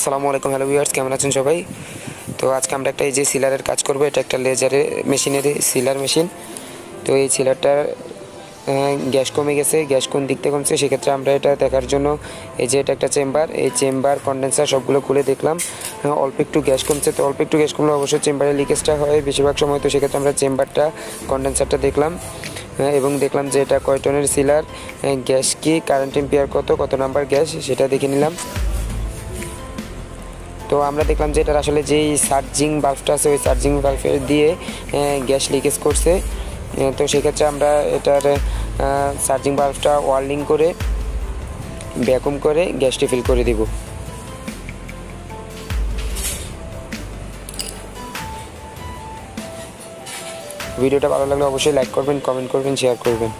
আসসালামু আলাইকুম, hello viewers, কেমন আছেন সবাই? তো আজকে আমরা একটা এই যে সিলারের কাজ করব। এটা একটা লেজারের মেশিনের সিলার মেশিন। তো এই সিলারটার গ্যাস কমে গেছে, গ্যাস কোন দিক থেকে কমছে সেক্ষেত্রে আমরা এটা দেখার জন্য এই যে এটা একটা চেম্বার, এই চেম্বার কন্ডেন্সার সবগুলো খুলে দেখলাম। অল্প একটু গ্যাস কমছে, তো অল্প একটু গ্যাস কমলে অবশ্যই চেম্বারে লিকেজটা হয় বেশিরভাগ সময়। তো সেক্ষেত্রে আমরা চেম্বারটা কন্ডেন্সারটা দেখলাম এবং দেখলাম যে এটা কয় টনের সিলার, গ্যাস কি, কারেন্ট এম্পিয়ার কত নাম্বার গ্যাস সেটা দেখে নিলাম। তো আমরা দেখলাম যে এটার আসলে যেই চার্জিং বাল্বটা আছে ওই চার্জিং বাল্বের দিয়ে গ্যাস লিকেজ করছে। তো সেক্ষেত্রে আমরা এটার চার্জিং বাল্বটা ওয়ার্লিং করে ভ্যাকুম করে গ্যাসটি ফিল করে দিব। ভিডিওটা ভালো লাগলে অবশ্যই লাইক করবেন, কমেন্ট করবেন, শেয়ার করবেন।